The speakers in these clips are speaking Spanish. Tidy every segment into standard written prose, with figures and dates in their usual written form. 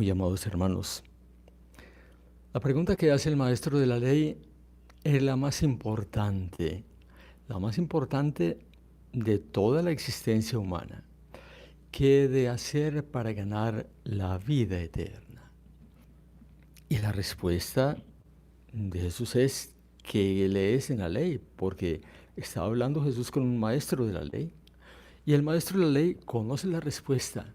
Muy amados hermanos, la pregunta que hace el maestro de la ley es la más importante de toda la existencia humana. ¿Qué he de hacer para ganar la vida eterna? Y la respuesta de Jesús es que lees en la ley, porque estaba hablando Jesús con un maestro de la ley. Y el maestro de la ley conoce la respuesta.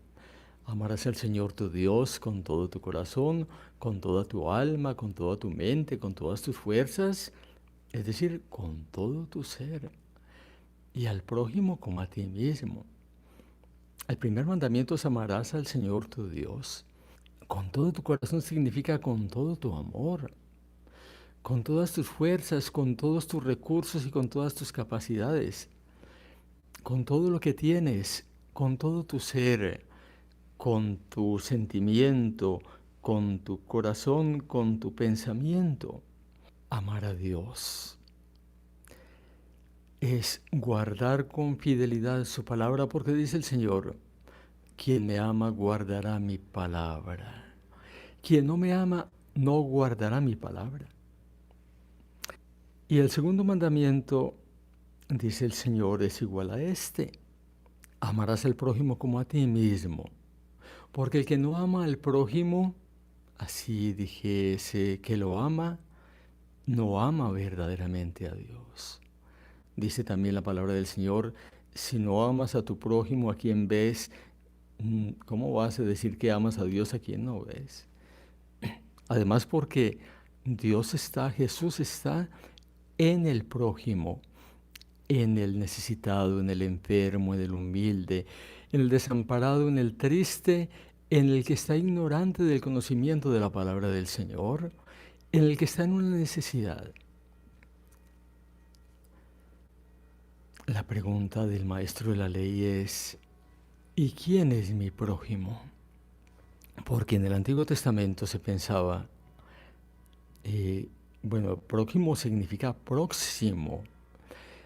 Amarás al Señor tu Dios con todo tu corazón, con toda tu alma, con toda tu mente, con todas tus fuerzas, es decir, con todo tu ser, y al prójimo como a ti mismo. El primer mandamiento es amarás al Señor tu Dios. Con todo tu corazón significa con todo tu amor, con todas tus fuerzas, con todos tus recursos y con todas tus capacidades, con todo lo que tienes, con todo tu ser, con tu sentimiento, con tu corazón, con tu pensamiento. Amar a Dios es guardar con fidelidad su palabra, porque dice el Señor, quien me ama guardará mi palabra. Quien no me ama no guardará mi palabra. Y el segundo mandamiento, dice el Señor, es igual a este. Amarás al prójimo como a ti mismo. Porque el que no ama al prójimo, así dijese que lo ama, no ama verdaderamente a Dios. Dice también la palabra del Señor, si no amas a tu prójimo a quien ves, ¿cómo vas a decir que amas a Dios a quien no ves? Además porque Jesús está en el prójimo, en el necesitado, en el enfermo, en el humilde, en el desamparado, en el triste, en el que está ignorante del conocimiento de la palabra del Señor, en el que está en una necesidad. La pregunta del maestro de la ley es, ¿y quién es mi prójimo? Porque en el Antiguo Testamento se pensaba, prójimo significa próximo,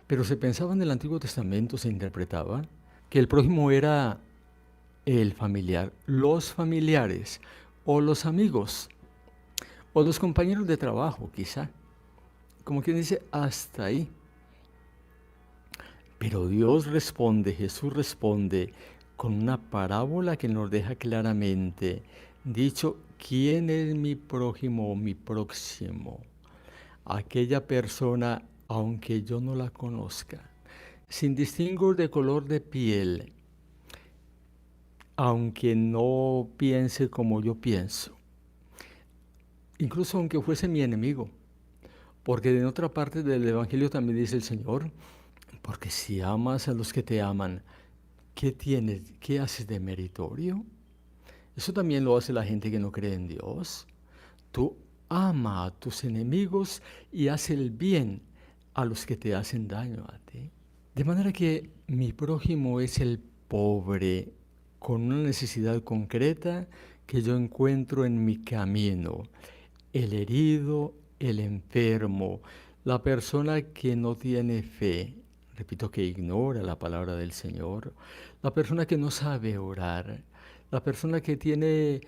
pero se pensaba en el Antiguo Testamento, se interpretaba que el prójimo era el familiar, los familiares, o los amigos, o los compañeros de trabajo, quizá. Como quien dice, hasta ahí. Pero Dios responde, Jesús responde con una parábola que nos deja claramente dicho, ¿quién es mi prójimo o mi próximo? Aquella persona, aunque yo no la conozca, sin distingo de color de piel, aunque no piense como yo pienso, incluso aunque fuese mi enemigo, porque en otra parte del Evangelio también dice el Señor, porque si amas a los que te aman, ¿qué tienes? ¿Qué haces de meritorio? Eso también lo hace la gente que no cree en Dios. Tú ama a tus enemigos y haz el bien a los que te hacen daño a ti. De manera que mi prójimo es el pobre con una necesidad concreta que yo encuentro en mi camino. El herido, el enfermo, la persona que no tiene fe, repito, que ignora la palabra del Señor, la persona que no sabe orar, la persona que tiene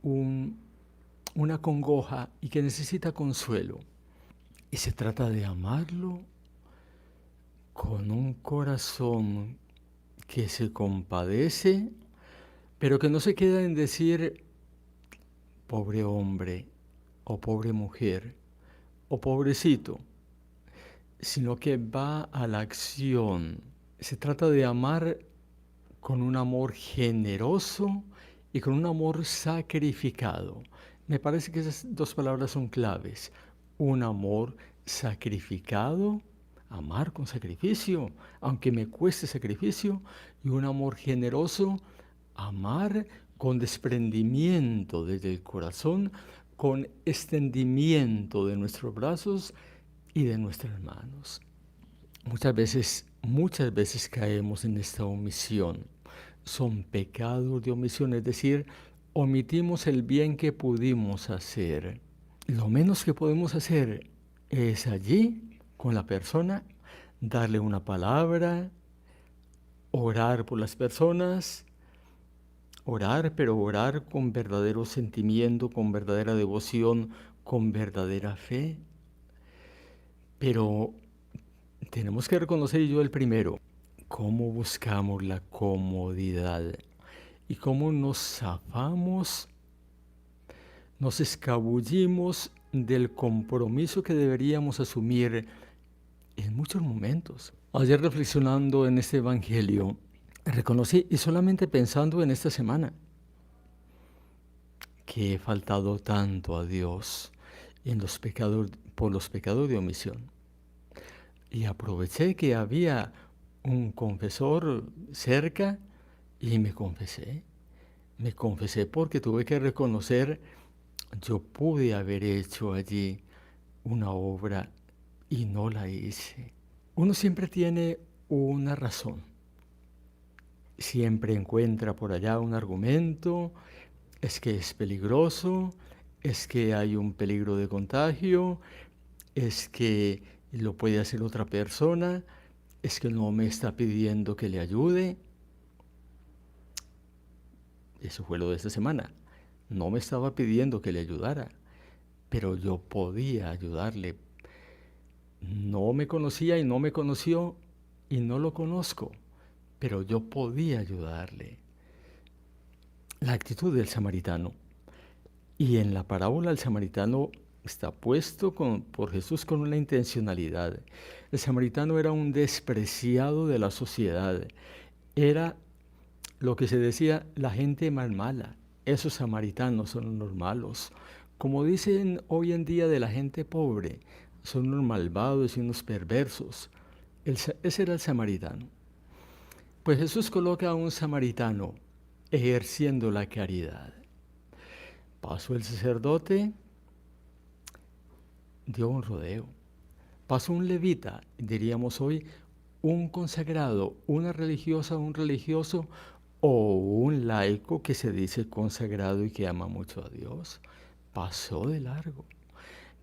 una congoja y que necesita consuelo. Y se trata de amarlo con un corazón que se compadece, pero que no se queda en decir, pobre hombre, o pobre mujer, o pobrecito, sino que va a la acción. Se trata de amar con un amor generoso y con un amor sacrificado. Me parece que esas dos palabras son claves. Un amor sacrificado, amar con sacrificio, aunque me cueste sacrificio, y un amor generoso, amar con desprendimiento desde el corazón, con extendimiento de nuestros brazos y de nuestras manos. Muchas veces caemos en esta omisión. Son pecados de omisión, es decir, omitimos el bien que pudimos hacer. Lo menos que podemos hacer es allí, con la persona, darle una palabra, orar por las personas, Orar, pero orar con verdadero sentimiento, con verdadera devoción, con verdadera fe. Pero tenemos que reconocer, y yo el primero, cómo buscamos la comodidad y cómo nos zafamos, nos escabullimos del compromiso que deberíamos asumir en muchos momentos. Ayer reflexionando en este evangelio, reconocí, y solamente pensando en esta semana, que he faltado tanto a Dios en los pecados, por los pecados de omisión. Y aproveché que había un confesor cerca y me confesé. Me confesé porque tuve que reconocer, yo pude haber hecho allí una obra y no la hice. Uno siempre tiene una razón. Siempre encuentra por allá un argumento, es que es peligroso, es que hay un peligro de contagio, es que lo puede hacer otra persona, es que no me está pidiendo que le ayude. Eso fue lo de esta semana. No me estaba pidiendo que le ayudara, pero yo podía ayudarle. No me conocía y no me conoció y no lo conozco, pero yo podía ayudarle. La actitud del samaritano. Y en la parábola el samaritano está puesto por Jesús con una intencionalidad. El samaritano era un despreciado de la sociedad. Era lo que se decía la gente mal mala. Esos samaritanos son los malos. Como dicen hoy en día de la gente pobre, son unos malvados y unos perversos. Ese era el samaritano. Pues Jesús coloca a un samaritano ejerciendo la caridad. Pasó el sacerdote, dio un rodeo. Pasó un levita, diríamos hoy, un consagrado, una religiosa, un religioso o un laico que se dice consagrado y que ama mucho a Dios. Pasó de largo.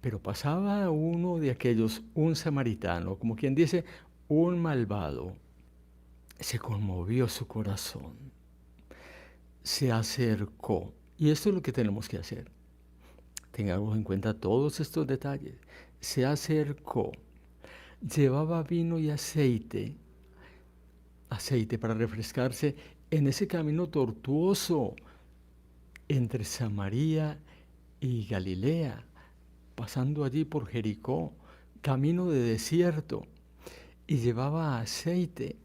Pero pasaba uno de aquellos, un samaritano, como quien dice, un malvado. Se conmovió su corazón. Se acercó. Y esto es lo que tenemos que hacer. Tengamos en cuenta todos estos detalles. Se acercó. Llevaba vino y aceite para refrescarse en ese camino tortuoso entre Samaria y Galilea, pasando allí por Jericó, camino de desierto, y llevaba aceite.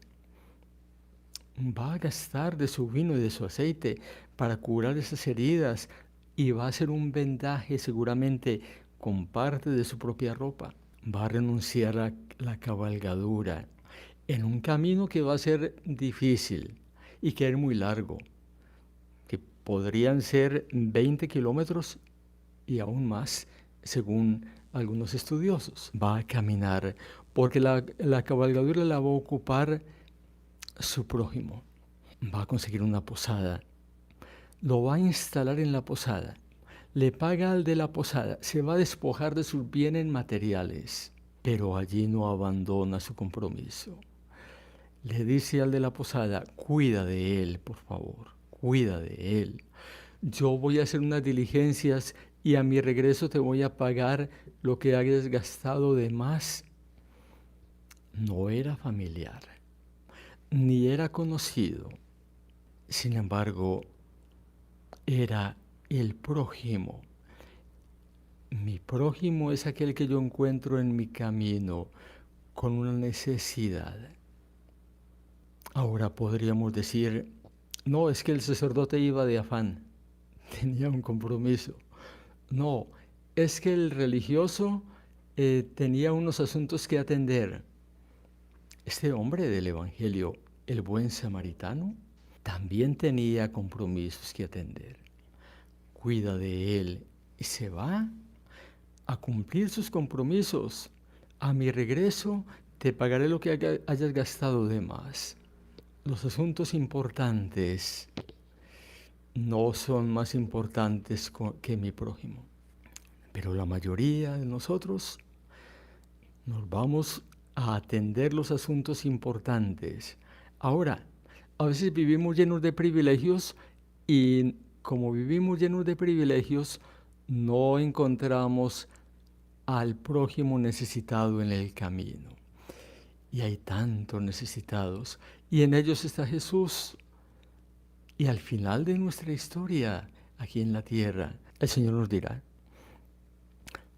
Va a gastar de su vino y de su aceite para curar esas heridas y va a hacer un vendaje seguramente con parte de su propia ropa. Va a renunciar a la cabalgadura en un camino que va a ser difícil y que es muy largo, que podrían ser 20 kilómetros y aún más, según algunos estudiosos. Va a caminar porque la cabalgadura la va a ocupar su prójimo. Va a conseguir una posada, lo va a instalar en la posada, le paga al de la posada, se va a despojar de sus bienes materiales, pero allí no abandona su compromiso. Le dice al de la posada, cuida de él, por favor, cuida de él. Yo voy a hacer unas diligencias y a mi regreso te voy a pagar lo que hayas gastado de más. No era familiar, ni era conocido. Sin embargo, era el prójimo. Mi prójimo es aquel que yo encuentro en mi camino con una necesidad. Ahora podríamos decir, no, es que el sacerdote iba de afán, tenía un compromiso. No, es que el religioso tenía unos asuntos que atender. Este hombre del Evangelio, el buen samaritano, también tenía compromisos que atender. Cuida de él y se va a cumplir sus compromisos. A mi regreso te pagaré lo que hayas gastado de más. Los asuntos importantes no son más importantes que mi prójimo. Pero la mayoría de nosotros nos vamos a atender los asuntos importantes. Ahora, a veces vivimos llenos de privilegios Y como vivimos llenos de privilegios, no encontramos al prójimo necesitado en el camino. Y hay tantos necesitados, y en ellos está Jesús. Y al final de nuestra historia, aquí en la tierra, el Señor nos dirá: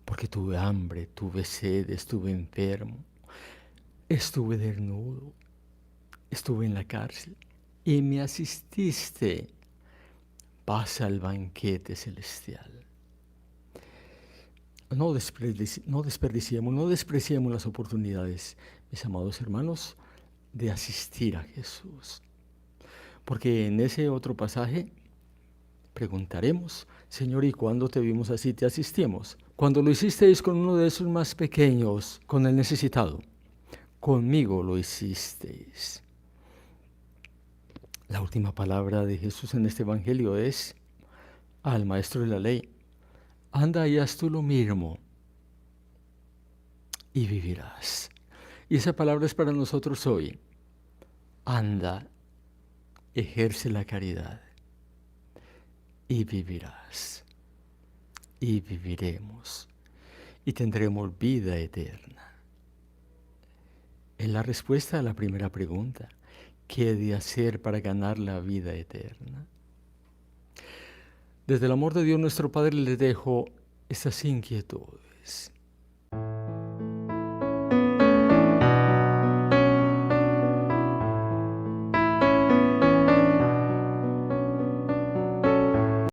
porque tuve hambre, tuve sed, estuve enfermo, estuve desnudo, estuve en la cárcel, y me asististe. Pasa al banquete celestial. No despreciemos las oportunidades, mis amados hermanos, de asistir a Jesús. Porque en ese otro pasaje preguntaremos: Señor, ¿y cuándo te vimos así, te asistimos? Cuando lo hicisteis con uno de esos más pequeños, con el necesitado, conmigo lo hicisteis. La última palabra de Jesús en este evangelio es al maestro de la ley: anda y haz tú lo mismo y vivirás. Y esa palabra es para nosotros hoy. Anda, ejerce la caridad y vivirás. Y viviremos. Y tendremos vida eterna. Es la respuesta a la primera pregunta: ¿qué he de hacer para ganar la vida eterna? Desde el amor de Dios nuestro Padre les dejo estas inquietudes.